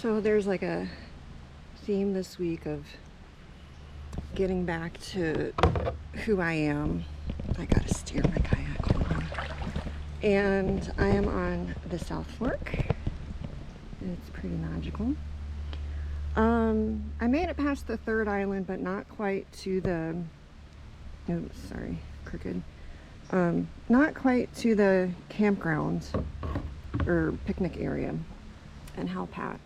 So there's like a theme this week of getting back to who I am. I gotta steer my kayak. And I am on the South Fork. It's pretty magical. I made it past the third island, but not quite to the, oops, sorry, crooked. Not quite to the campground or picnic area in Halpat.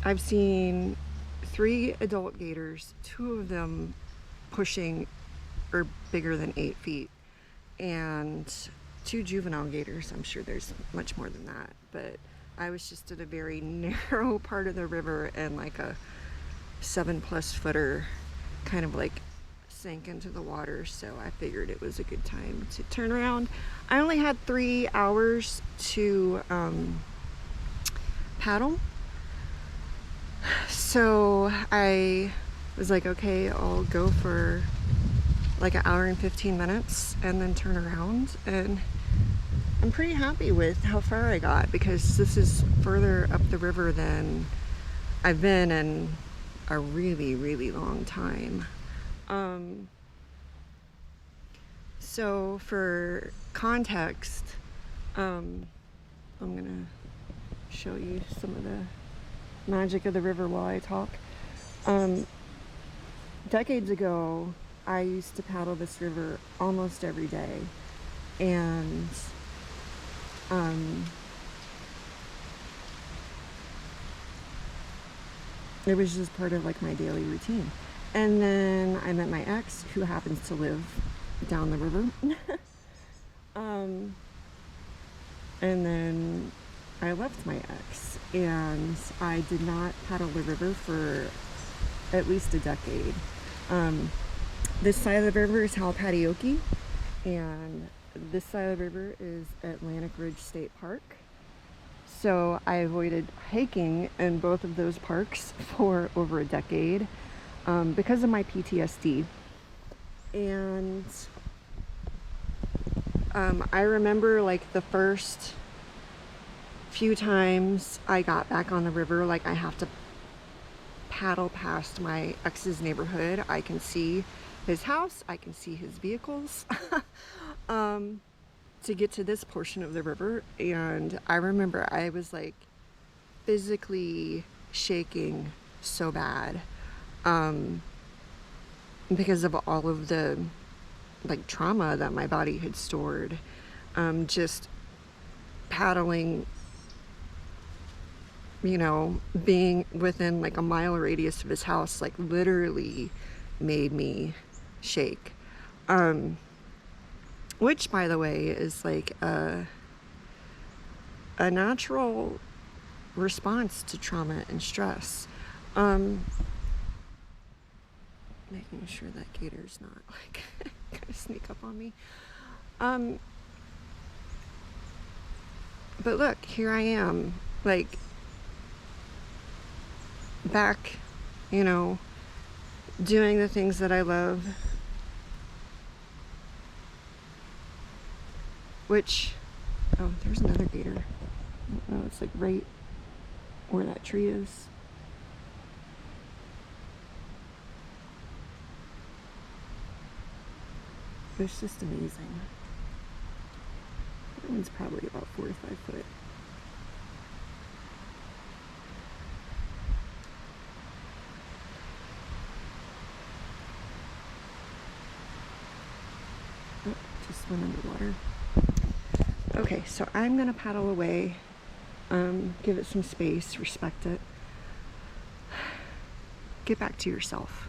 I've seen 3 adult gators, 2 of them pushing or bigger than 8 feet, and 2 juvenile gators. I'm sure there's much more than that, but I was just at a very narrow part of the river, and like a 7+ footer kind of like sank into the water, so I figured it was a good time to turn around. I only had 3 hours to paddle, so I was like, okay, I'll go for like 1 hour and 15 minutes and then turn around, and I'm pretty happy with how far I got, because this is further up the river than I've been in a really long time. So for context, I'm gonna show you some of the magic of the river while I talk. Decades ago, I used to paddle this river almost every day, and it was just part of like my daily routine. And then I met my ex, who happens to live down the river. And then I left my ex, and I did not paddle the river for at least a decade. This side of the river is Halpatiokee, and this side of the river is Atlantic Ridge State Park. So I avoided hiking in both of those parks for over a decade because of my PTSD. And I remember like the first few times I got back on the river, like I have to paddle past my ex's neighborhood. I can see his house, I can see his vehicles to get to this portion of the river. And I remember I was like physically shaking so bad because of all of the like trauma that my body had stored. Just paddling, you know, being within like a mile radius of his house, like literally made me shake. Which, by the way, is like a natural response to trauma and stress. Making sure that gator's not like gonna sneak up on me. But look, here I am, like back, you know, doing the things that I love, which, oh, there's another gator. Oh, it's like right where that tree is. It's just amazing. That one's probably about 4 or 5 foot. Oh, just went underwater. Okay, so I'm gonna paddle away, give it some space, respect it. Get back to yourself.